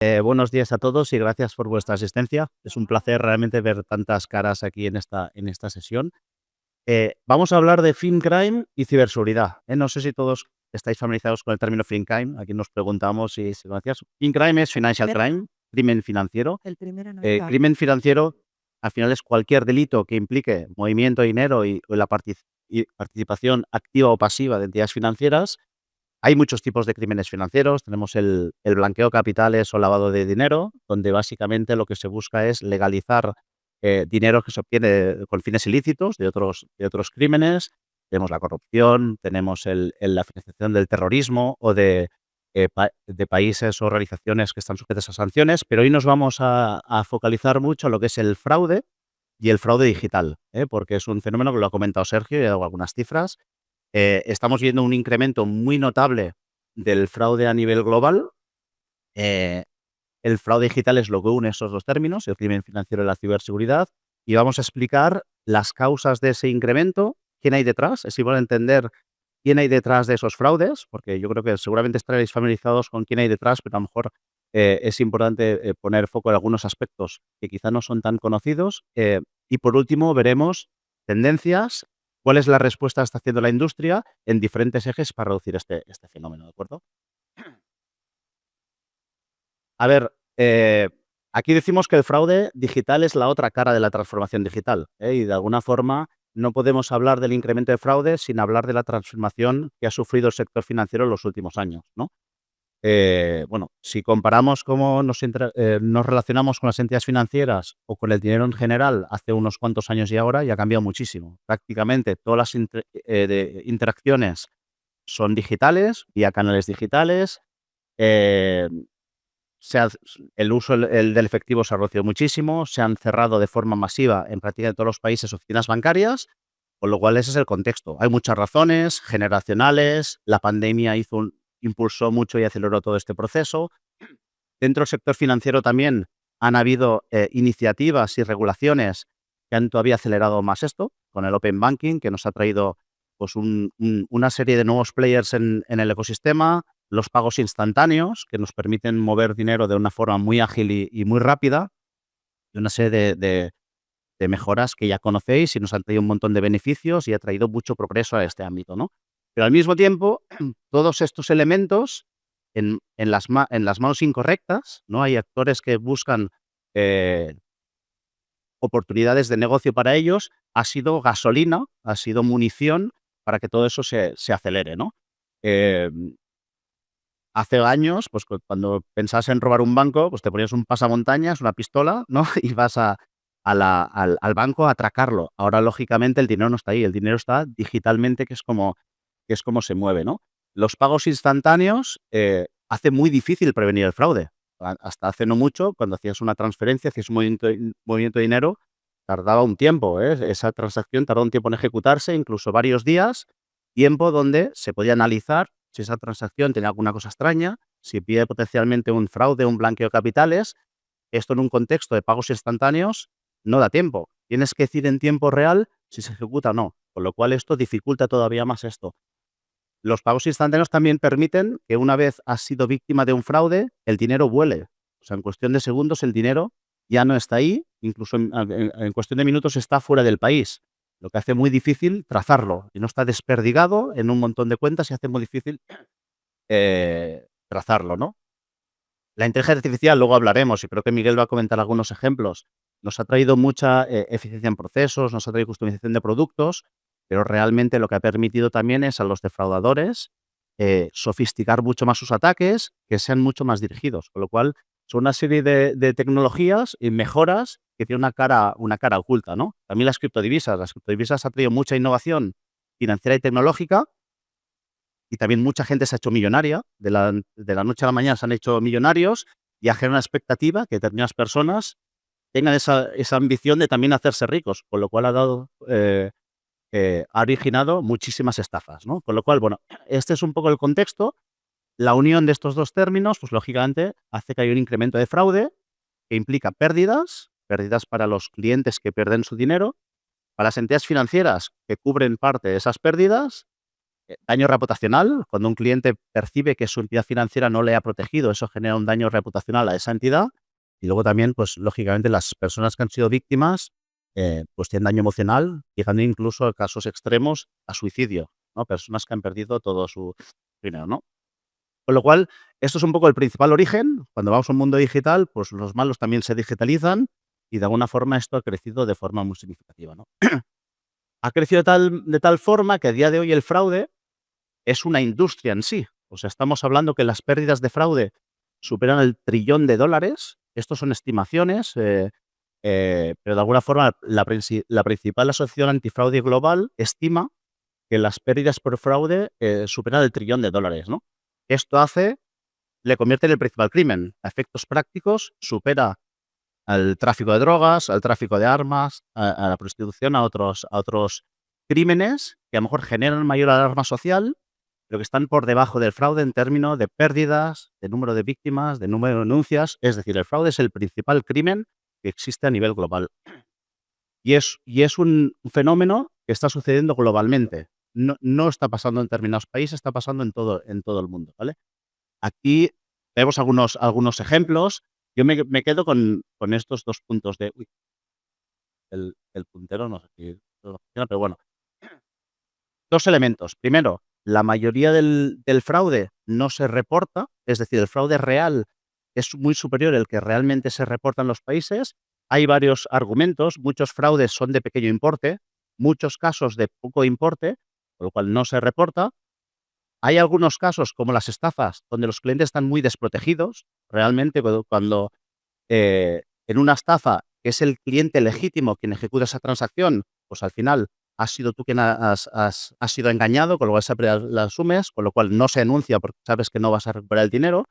Buenos días a todos y gracias por vuestra asistencia. Es un placer realmente ver tantas caras aquí en esta sesión. Vamos a hablar de FinCrime y ciberseguridad. No sé si todos estáis familiarizados con el término FinCrime. Aquí nos preguntamos si lo hacías. FinCrime es Financial Primero, Crime, crimen financiero. el primero no iba. Crimen financiero al final es cualquier delito que implique movimiento de dinero o la participación activa o pasiva de entidades financieras. Hay muchos tipos de crímenes financieros. Tenemos el blanqueo de capitales o lavado de dinero, donde básicamente lo que se busca es legalizar dinero que se obtiene con fines ilícitos de otros crímenes. Tenemos la corrupción, tenemos la financiación del terrorismo o de países o organizaciones que están sujetas a sanciones, pero hoy nos vamos a focalizar mucho en lo que es el fraude y el fraude digital, porque es un fenómeno que lo ha comentado Sergio y he dado algunas cifras. Estamos viendo un incremento muy notable del fraude a nivel global. Eh, el fraude digital es lo que une esos dos términos, el crimen financiero y la ciberseguridad, y vamos a explicar las causas de ese incremento, quién hay detrás. Es igual entender quién hay detrás de esos fraudes, porque yo creo que seguramente estaréis familiarizados con quién hay detrás, pero a lo mejor es importante poner foco en algunos aspectos que quizá no son tan conocidos. Y por último, veremos tendencias, cuál es la respuesta que está haciendo la industria en diferentes ejes para reducir este fenómeno, ¿de acuerdo? A ver, aquí decimos que el fraude digital es la otra cara de la transformación digital, y de alguna forma no podemos hablar del incremento de fraude sin hablar de la transformación que ha sufrido el sector financiero en los últimos años, ¿no? Bueno, si comparamos cómo nos relacionamos con las entidades financieras o con el dinero en general hace unos cuantos años y ahora, ya ha cambiado muchísimo. Prácticamente todas las interacciones son digitales, vía canales digitales. eh, el uso del efectivo se ha reducido muchísimo, se han cerrado de forma masiva en prácticamente todos los países oficinas bancarias, con lo cual ese es el contexto. Hay muchas razones generacionales, la pandemia impulsó mucho y aceleró todo este proceso. Dentro del sector financiero también han habido iniciativas y regulaciones que han todavía acelerado más esto, con el Open Banking, que nos ha traído pues, una serie de nuevos players en el ecosistema, los pagos instantáneos, que nos permiten mover dinero de una forma muy ágil y muy rápida, y una serie de mejoras que ya conocéis y nos han traído un montón de beneficios y ha traído mucho progreso a este ámbito, ¿no? Pero al mismo tiempo, todos estos elementos en las manos incorrectas, ¿no? Hay actores que buscan eh, oportunidades de negocio para ellos, ha sido gasolina, ha sido munición para que todo eso se acelere, ¿no? Eh, Hace años, pues cuando pensabas en robar un banco, pues te ponías un pasamontañas, una pistola, ¿no? Y vas al banco a atracarlo. Ahora, lógicamente, el dinero no está ahí, el dinero está digitalmente, que es como se mueve, ¿no? Los pagos instantáneos hace muy difícil prevenir el fraude. Hasta hace no mucho, cuando hacías una transferencia, hacías un movimiento de dinero, tardaba un tiempo, esa transacción tardó un tiempo en ejecutarse, incluso varios días, tiempo donde se podía analizar si esa transacción tenía alguna cosa extraña, si pide potencialmente un fraude, un blanqueo de capitales. Esto en un contexto de pagos instantáneos no da tiempo. Tienes que decir en tiempo real si se ejecuta o no, con lo cual esto dificulta todavía más esto. Los pagos instantáneos también permiten que una vez has sido víctima de un fraude, el dinero vuele. O sea, en cuestión de segundos el dinero ya no está ahí, incluso en cuestión de minutos está fuera del país, lo que hace muy difícil trazarlo y no está desperdigado en un montón de cuentas y hace muy difícil trazarlo, ¿no? La inteligencia artificial, luego hablaremos, y creo que Miguel va a comentar algunos ejemplos, nos ha traído mucha eficiencia en procesos, nos ha traído customización de productos, pero realmente lo que ha permitido también es a los defraudadores sofisticar mucho más sus ataques, que sean mucho más dirigidos, con lo cual son una serie de tecnologías y mejoras que tienen una cara oculta, ¿no? También las criptodivisas han traído mucha innovación financiera y tecnológica, y también mucha gente se ha hecho millonaria, de la noche a la mañana se han hecho millonarios y ha generado una expectativa que determinadas personas tengan esa ambición de también hacerse ricos, con lo cual ha originado muchísimas estafas, ¿no? Con lo cual, bueno, este es un poco el contexto. La unión de estos dos términos, pues lógicamente hace que haya un incremento de fraude que implica pérdidas para los clientes que pierden su dinero, para las entidades financieras que cubren parte de esas pérdidas, Daño reputacional, cuando un cliente percibe que su entidad financiera no le ha protegido, eso genera un daño reputacional a esa entidad. Y luego también, pues lógicamente, las personas que han sido víctimas, pues tienen daño emocional, llegando incluso a casos extremos a suicidio, ¿no? Personas que han perdido todo su dinero, ¿no? Con lo cual, esto es un poco el principal origen. Cuando vamos a un mundo digital, pues los malos también se digitalizan y de alguna forma esto ha crecido de forma muy significativa, ¿no? Ha crecido de tal forma que a día de hoy el fraude es una industria en sí. O sea, estamos hablando que las pérdidas de fraude superan el trillón de dólares. Estos son estimaciones, pero de alguna forma la principal asociación antifraude global estima que las pérdidas por fraude superan el trillón de dólares, ¿no? Esto le convierte en el principal crimen. A efectos prácticos, supera al tráfico de drogas, al tráfico de armas, a la prostitución, a otros crímenes que a lo mejor generan mayor alarma social, pero que están por debajo del fraude en términos de pérdidas, de número de víctimas, de número de denuncias. Es decir, el fraude es el principal crimen que existe a nivel global. Y es un fenómeno que está sucediendo globalmente. No está pasando en determinados países, está pasando en todo el mundo, ¿vale? Aquí vemos algunos ejemplos. Yo me quedo con estos 2 puntos de uy, el puntero no sé si no funciona, pero bueno. 2 elementos. Primero, la mayoría del fraude no se reporta, es decir, el fraude real es muy superior al que realmente se reporta en los países. Hay varios argumentos, muchos fraudes son de pequeño importe, muchos casos de poco importe, con lo cual no se reporta. Hay algunos casos, como las estafas, donde los clientes están muy desprotegidos. Realmente, cuando en una estafa es el cliente legítimo quien ejecuta esa transacción, pues al final has sido tú quien has sido engañado, con lo cual esa pérdida la asumes, con lo cual no se denuncia porque sabes que no vas a recuperar el dinero.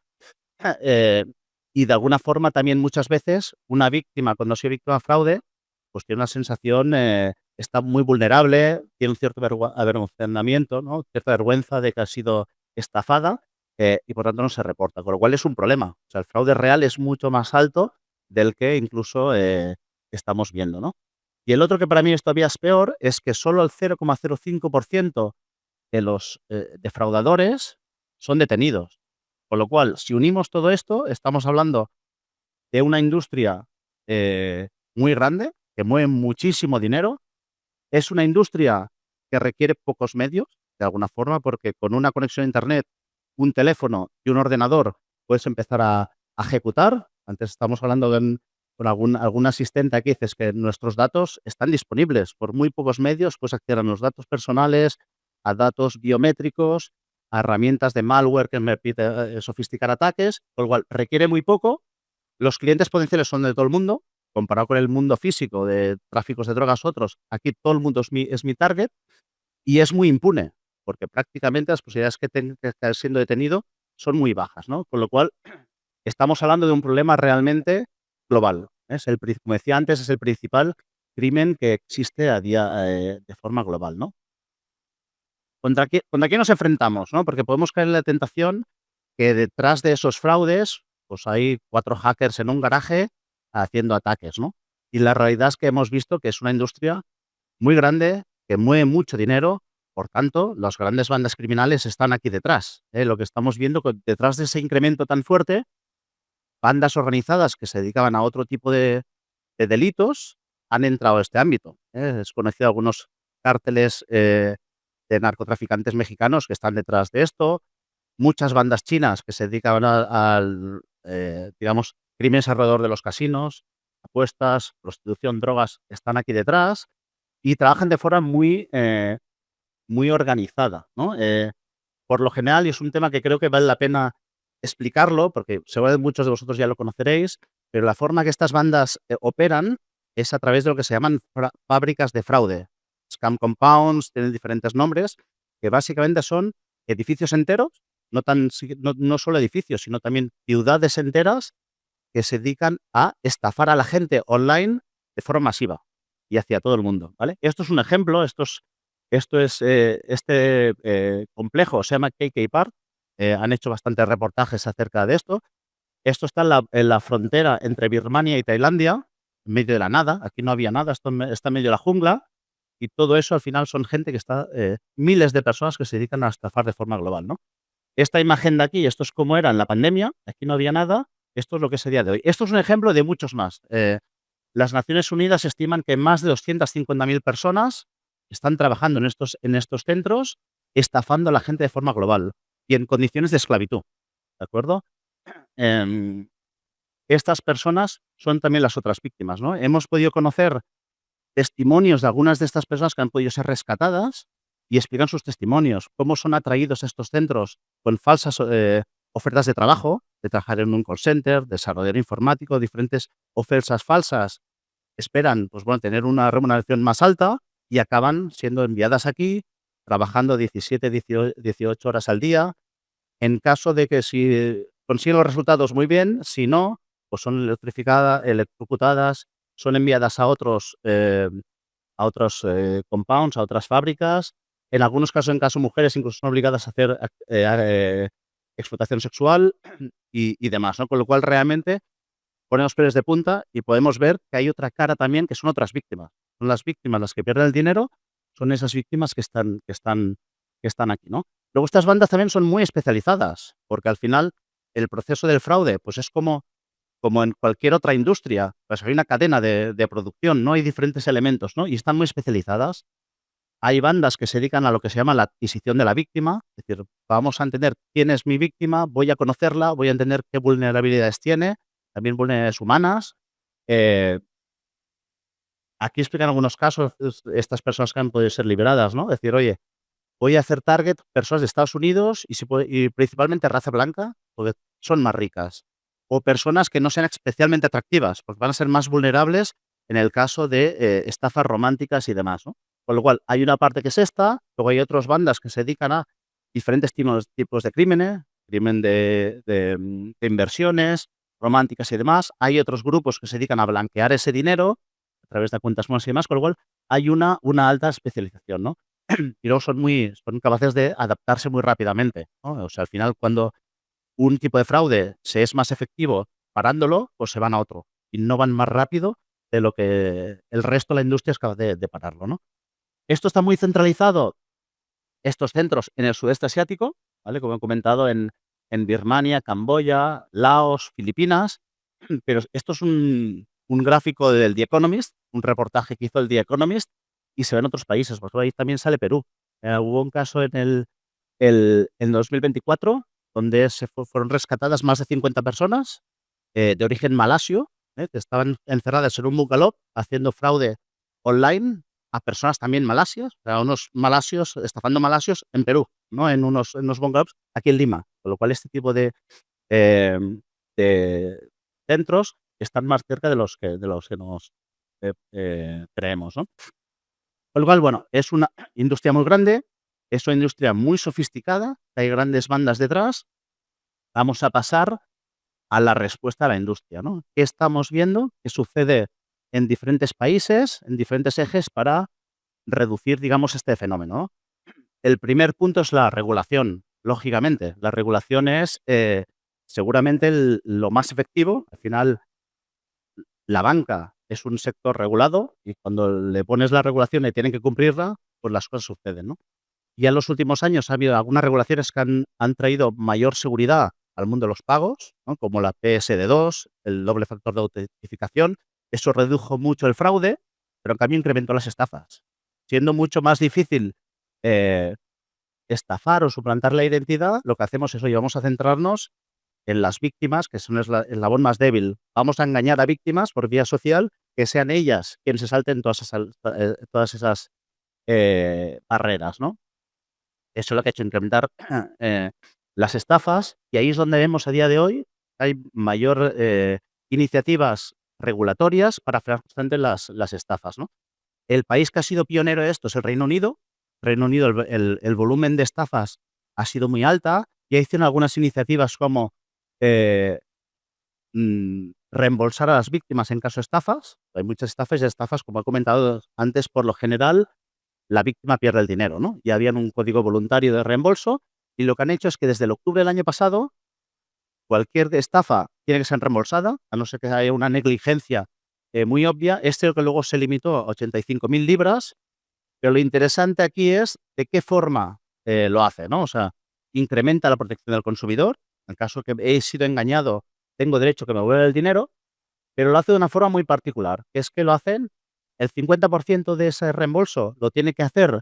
Eh, y de alguna forma también muchas veces una víctima, cuando ha sido víctima de fraude, pues tiene una sensación, está muy vulnerable, tiene un cierto avergonzamiento, ¿no? Cierta vergüenza de que ha sido estafada, y por tanto no se reporta, con lo cual es un problema. O sea, el fraude real es mucho más alto del que incluso estamos viendo, ¿no? Y el otro que para mí es todavía es peor es que solo el 0,05% de los defraudadores son detenidos. Con lo cual, si unimos todo esto, estamos hablando de una industria muy grande, que mueve muchísimo dinero. Es una industria que requiere pocos medios, de alguna forma, porque con una conexión a Internet, un teléfono y un ordenador puedes empezar a ejecutar. Antes estamos hablando con algún asistente aquí, dices que nuestros datos están disponibles. Por muy pocos medios puedes acceder a los datos personales, a datos biométricos, a herramientas de malware que me permite sofisticar ataques, con lo cual requiere muy poco. Los clientes potenciales son de todo el mundo, comparado con el mundo físico de tráficos de drogas otros. Aquí todo el mundo es mi target y es muy impune, porque prácticamente las posibilidades que tenga que estar siendo detenido son muy bajas, ¿no? Con lo cual, estamos hablando de un problema realmente global. Como decía antes, es el principal crimen que existe de forma global, ¿no? ¿Contra quién nos enfrentamos, no? Porque podemos caer en la tentación que detrás de esos fraudes, pues hay 4 hackers en un garaje haciendo ataques, ¿no? Y la realidad es que hemos visto que es una industria muy grande, que mueve mucho dinero, por tanto, las grandes bandas criminales están aquí detrás, ¿eh? Lo que estamos viendo que detrás de ese incremento tan fuerte, bandas organizadas que se dedicaban a otro tipo de delitos han entrado a este ámbito, ¿eh? Es conocido algunos cárteles, de narcotraficantes mexicanos que están detrás de esto, muchas bandas chinas que se dedicaban digamos, crímenes alrededor de los casinos, apuestas, prostitución, drogas, están aquí detrás y trabajan de forma muy organizada, ¿no? Por lo general, y es un tema que creo que vale la pena explicarlo, porque seguramente muchos de vosotros ya lo conoceréis, pero la forma que estas bandas operan es a través de lo que se llaman fábricas de fraude. Scam compounds, tienen diferentes nombres, que básicamente son edificios enteros, no solo edificios, sino también ciudades enteras que se dedican a estafar a la gente online de forma masiva y hacia todo el mundo, ¿vale? Esto es un ejemplo, este complejo se llama KK Park, han hecho bastantes reportajes acerca de esto. Esto está en la frontera entre Birmania y Tailandia, en medio de la nada, aquí no había nada, está en medio de la jungla, Y todo eso al final son gente que está, miles de personas que se dedican a estafar de forma global, ¿no? Esta imagen de aquí, esto es como era en la pandemia, aquí no había nada, esto es lo que es a día de hoy. Esto es un ejemplo de muchos más. Las Naciones Unidas estiman que más de 250.000 personas están trabajando en estos centros, estafando a la gente de forma global y en condiciones de esclavitud, ¿de acuerdo? Em, Estas personas son también las otras víctimas, ¿no? Hemos podido conocer testimonios de algunas de estas personas que han podido ser rescatadas y explican sus testimonios, cómo son atraídos a estos centros con falsas ofertas de trabajo, de trabajar en un call center, desarrollador informático, diferentes ofertas falsas. Esperan, pues bueno, tener una remuneración más alta y acaban siendo enviadas aquí, trabajando 17, 18 horas al día. En caso de que si consiguen los resultados, muy bien, si no, pues son electrocutadas, son enviadas a otros compounds, a otras fábricas. En algunos casos, en caso de mujeres, incluso son obligadas a hacer explotación sexual y demás, ¿no? Con lo cual, realmente, pone los pelos de punta y podemos ver que hay otra cara también, que son otras víctimas. Son las víctimas las que pierden el dinero, son esas víctimas que están aquí, ¿no? Luego estas bandas también son muy especializadas, porque al final el proceso del fraude, pues es como en cualquier otra industria, pues hay una cadena de producción, ¿no? Hay diferentes elementos, ¿no? Y están muy especializadas. Hay bandas que se dedican a lo que se llama la adquisición de la víctima, es decir, vamos a entender quién es mi víctima, voy a conocerla, voy a entender qué vulnerabilidades tiene, también vulnerabilidades humanas. Eh, Aquí explican algunos casos, estas personas que han podido ser liberadas, ¿no? Decir, oye, voy a hacer target personas de Estados Unidos y principalmente raza blanca, porque son más ricas. O personas que no sean especialmente atractivas, porque van a ser más vulnerables en el caso de estafas románticas y demás, ¿no? Con lo cual, hay una parte que es esta, luego hay otras bandas que se dedican a diferentes tipos de crímenes, crimen de inversiones, románticas y demás. Hay otros grupos que se dedican a blanquear ese dinero a través de cuentas monedas y demás, con lo cual hay una alta especialización, ¿no? Y luego son capaces de adaptarse muy rápidamente, ¿no? O sea, al final, cuando un tipo de fraude se es más efectivo parándolo, pues se van a otro, y no van más rápido de lo que el resto de la industria es capaz de pararlo, ¿no? Esto está muy centralizado, estos centros, en el sudeste asiático, ¿vale? Como he comentado, en Birmania, Camboya, Laos, Filipinas, pero esto es un gráfico del The Economist, un reportaje que hizo el The Economist, y se ve en otros países, por ejemplo, ahí también sale Perú. Hubo un caso en 2024 donde fueron rescatadas más de 50 personas de origen malasio, que estaban encerradas en un bungalow haciendo fraude online a personas también malasias, o sea, unos malasios, estafando malasios en Perú, ¿no? En unos bungalows aquí en Lima, con lo cual este tipo em, de centros están más cerca de los que nos creemos, ¿no? Con lo cual, bueno, es una industria muy grande, es una industria muy sofisticada, hay grandes bandas detrás. Vamos a pasar a la respuesta a la industria, ¿no? ¿Qué estamos viendo? ¿Qué sucede en diferentes países, en diferentes ejes para reducir, digamos, este fenómeno, ¿no? El primer punto es la regulación, lógicamente. La regulación es seguramente lo más efectivo. Al final, la banca es un sector regulado y cuando le pones la regulación y tienen que cumplirla, pues las cosas suceden, ¿no? Y en los últimos años ha habido algunas regulaciones que han traído mayor seguridad al mundo de los pagos, ¿no? Como la PSD2, el doble factor de autentificación. Eso redujo mucho el fraude, pero en cambio incrementó las estafas, siendo mucho más difícil eh, estafar o suplantar la identidad. Lo que hacemos es, oye, vamos a centrarnos en las víctimas, que son el eslabón más débil. Vamos a engañar a víctimas por vía social, que sean ellas quienes se salten todas esas barreras, ¿no? Eso es lo que ha hecho incrementar las estafas, y ahí es donde vemos a día de hoy hay mayor iniciativas regulatorias para frenar justamente las estafas, ¿no? El país que ha sido pionero de esto es el Reino Unido. Reino Unido, el volumen de estafas ha sido muy alta, y ahí hicieron algunas iniciativas como eh, reembolsar a las víctimas en caso de estafas. Hay muchas estafas y estafas, como he comentado antes, por lo general la víctima pierde el dinero, ¿no? Y habían un código voluntario de reembolso, y lo que han hecho es que desde el octubre del año pasado, cualquier estafa tiene que ser reembolsada, a no ser que haya una negligencia muy obvia. Este que luego se limitó a 85.000 libras, Pero lo interesante aquí es de qué forma lo hace, ¿no? O sea, incrementa la protección del consumidor. En caso que he sido engañado, tengo derecho a que me vuelva el dinero, pero lo hace de una forma muy particular, que es que lo hacen, el 50% de ese reembolso lo tiene que hacer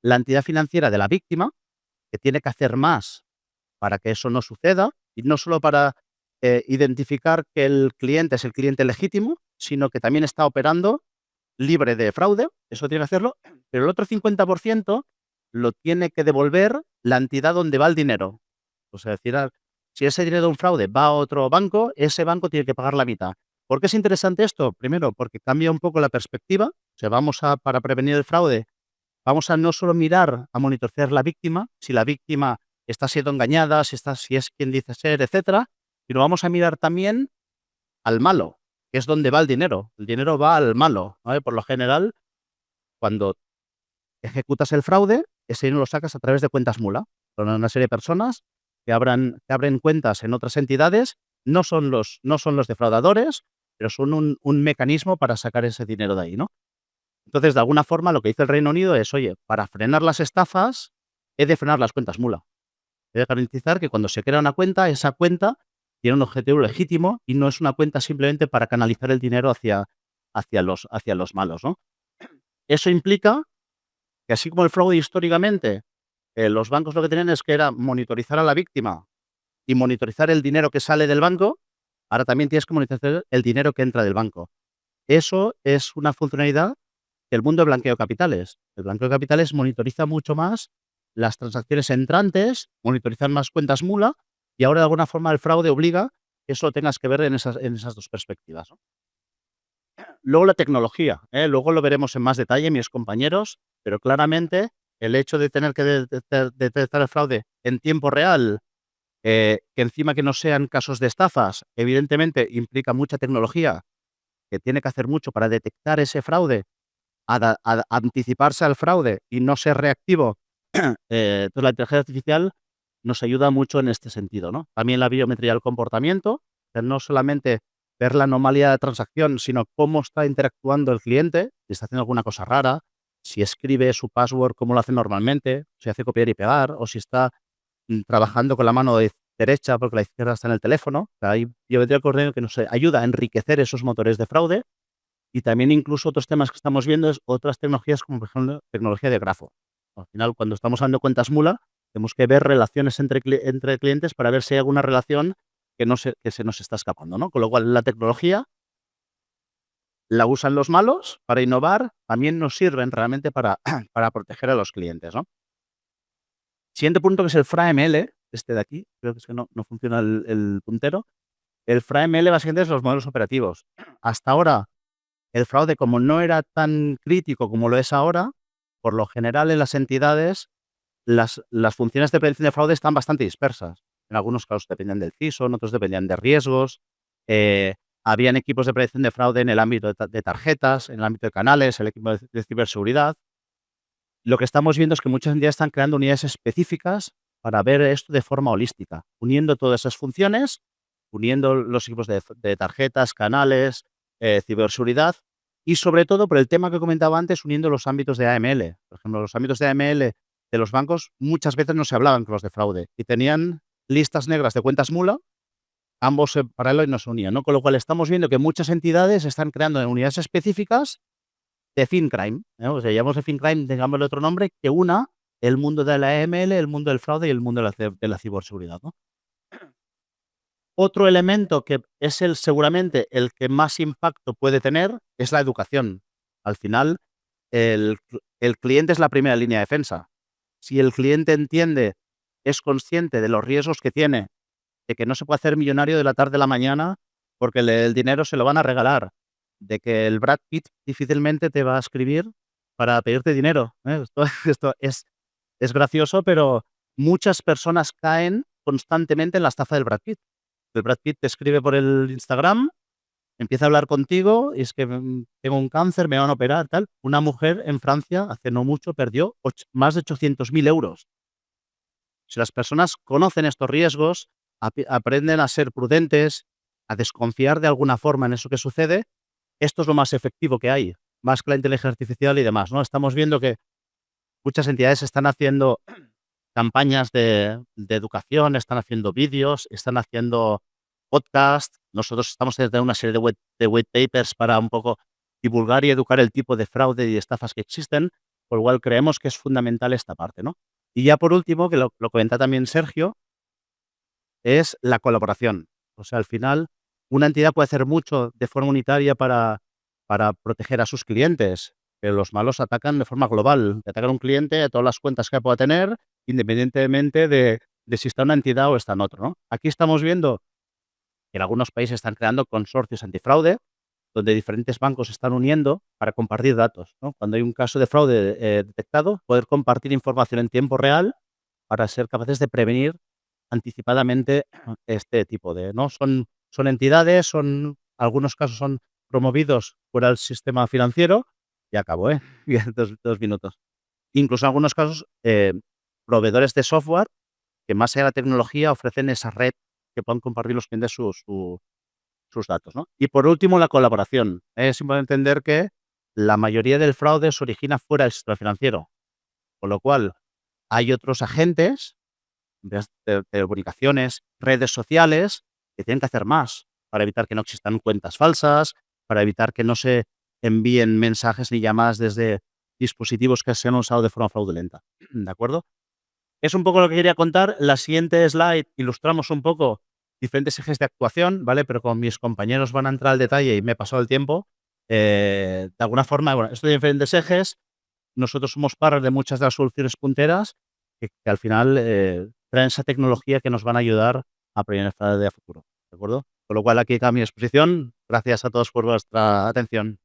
la entidad financiera de la víctima, que tiene que hacer más para que eso no suceda, y no solo para identificar que el cliente es el cliente legítimo, sino que también está operando libre de fraude, eso tiene que hacerlo, pero el otro 50% lo tiene que devolver la entidad donde va el dinero. O sea, decir, si ese dinero de un fraude va a otro banco, ese banco tiene que pagar la mitad. ¿Por qué es interesante esto? Primero, porque cambia un poco la perspectiva. O sea, para prevenir el fraude, vamos a no solo mirar, a monitorear la víctima, si la víctima está siendo engañada, si es quien dice ser, etcétera, sino vamos a mirar también al malo, que es donde va el dinero. El dinero va al malo, ¿vale? Por lo general, cuando ejecutas el fraude, ese dinero lo sacas a través de cuentas mula. Son una serie de personas que abren cuentas en otras entidades, no son los defraudadores, pero son un mecanismo para sacar ese dinero de ahí, ¿no? Entonces, de alguna forma, lo que dice el Reino Unido es, oye, para frenar las estafas, he de frenar las cuentas mula. He de garantizar que cuando se crea una cuenta, esa cuenta tiene un objetivo legítimo y no es una cuenta simplemente para canalizar el dinero hacia los malos, ¿no? Eso implica que, así como el fraude históricamente, los bancos lo que tenían es que era monitorizar a la víctima y monitorizar el dinero que sale del banco, ahora también tienes que monitorizar el dinero que entra del banco. Eso es una funcionalidad que el mundo de blanqueo de capitales. El blanqueo de capitales monitoriza mucho más las transacciones entrantes, monitorizar más cuentas mula, y ahora de alguna forma el fraude obliga que eso lo tengas que ver en esas dos perspectivas, ¿no? Luego la tecnología, luego lo veremos en más detalle, mis compañeros, pero claramente el hecho de tener que detectar el fraude en tiempo real, que encima que no sean casos de estafas, evidentemente implica mucha tecnología, que tiene que hacer mucho para detectar ese fraude, anticiparse al fraude y no ser reactivo. Entonces la inteligencia artificial nos ayuda mucho en este sentido, ¿no? También la biometría del comportamiento, no solamente ver la anomalía de transacción, sino cómo está interactuando el cliente, si está haciendo alguna cosa rara, si escribe su password como lo hace normalmente, si hace copiar y pegar, o si está trabajando con la mano derecha porque la izquierda está en el teléfono. O sea, hay biometría del comportamiento que nos ayuda a enriquecer esos motores de fraude, y también incluso otros temas que estamos viendo es otras tecnologías como, por ejemplo, tecnología de grafo. Al final, cuando estamos dando cuentas mula, tenemos que ver relaciones entre clientes para ver si hay alguna relación que se nos está escapando, ¿no? Con lo cual, la tecnología la usan los malos para innovar, también nos sirven realmente para para proteger a los clientes, ¿no? Siguiente punto, que es el FRAML, este de aquí, creo que es que no funciona el puntero. El FRAML básicamente es los modelos operativos. Hasta ahora, el fraude, como no era tan crítico como lo es ahora, por lo general en las entidades, las funciones de prevención de fraude están bastante dispersas. En algunos casos dependían del CISO, en otros dependían de riesgos. Habían equipos de prevención de fraude en el ámbito de tarjetas, en el ámbito de canales, el equipo de ciberseguridad. Lo que estamos viendo es que muchas entidades están creando unidades específicas para ver esto de forma holística, uniendo todas esas funciones, uniendo los equipos de tarjetas, canales, ciberseguridad, y sobre todo, por el tema que comentaba antes, uniendo los ámbitos de AML. Por ejemplo, los ámbitos de AML de los bancos muchas veces no se hablaban con los de fraude y tenían listas negras de cuentas mula, ambos en paralelo y no se unían, ¿no? Con lo cual estamos viendo que muchas entidades están creando unidades específicas de FinCrime, ¿no? O sea, llamamos de FinCrime, digámosle otro nombre, que una el mundo de la AML, el mundo del fraude y el mundo de la ciberseguridad, ¿no? Otro elemento que es seguramente el que más impacto puede tener es la educación. Al final, el cliente es la primera línea de defensa. Si el cliente entiende, es consciente de los riesgos que tiene, de que no se puede hacer millonario de la tarde a la mañana porque el dinero se lo van a regalar, de que el Brad Pitt difícilmente te va a escribir para pedirte dinero, ¿eh? Esto es gracioso, pero muchas personas caen constantemente en la estafa del Brad Pitt. El Brad Pitt te escribe por el Instagram, empieza a hablar contigo y es que tengo un cáncer, me van a operar, tal. Una mujer en Francia hace no mucho perdió más de 800.000 euros. Si las personas conocen estos riesgos, aprenden a ser prudentes, a desconfiar de alguna forma en eso que sucede, esto es lo más efectivo que hay, más que la inteligencia artificial y demás, ¿no? Estamos viendo que muchas entidades están haciendo campañas de educación, están haciendo vídeos, están haciendo podcast. Nosotros estamos haciendo una serie de white papers para un poco divulgar y educar el tipo de fraude y estafas que existen, por lo cual creemos que es fundamental esta parte, ¿no? Y ya por último, que lo comenta también Sergio, es la colaboración. O sea, al final, una entidad puede hacer mucho de forma unitaria para proteger a sus clientes, pero los malos atacan de forma global. Atacan a un cliente, a todas las cuentas que pueda tener, independientemente de si está en una entidad o está en otro, ¿no? Aquí estamos viendo que en algunos países están creando consorcios antifraude, donde diferentes bancos se están uniendo para compartir datos, ¿no? Cuando hay un caso de fraude detectado, poder compartir información en tiempo real para ser capaces de prevenir anticipadamente este tipo de, ¿no? Son entidades, algunos casos son promovidos fuera del sistema financiero. Y acabo, ¿eh? Ya 2 minutos. Incluso en algunos casos, proveedores de software que más allá de la tecnología ofrecen esa red que puedan compartir los clientes sus datos, ¿no? Y por último, la colaboración. Es importante entender que la mayoría del fraude se origina fuera del sistema financiero, con lo cual hay otros agentes de telecomunicaciones, redes sociales, que tienen que hacer más para evitar que no existan cuentas falsas, para evitar que no se envíen mensajes ni llamadas desde dispositivos que se han usado de forma fraudulenta, ¿de acuerdo? Es un poco lo que quería contar. La siguiente slide ilustramos un poco diferentes ejes de actuación, ¿vale? Pero como mis compañeros van a entrar al detalle y me he pasado el tiempo, de alguna forma, bueno, esto de diferentes ejes, nosotros somos parte de muchas de las soluciones punteras que al final traen esa tecnología que nos van a ayudar a prevenir el fraude a futuro, ¿de acuerdo? Con lo cual aquí acaba mi exposición. Gracias a todos por vuestra atención.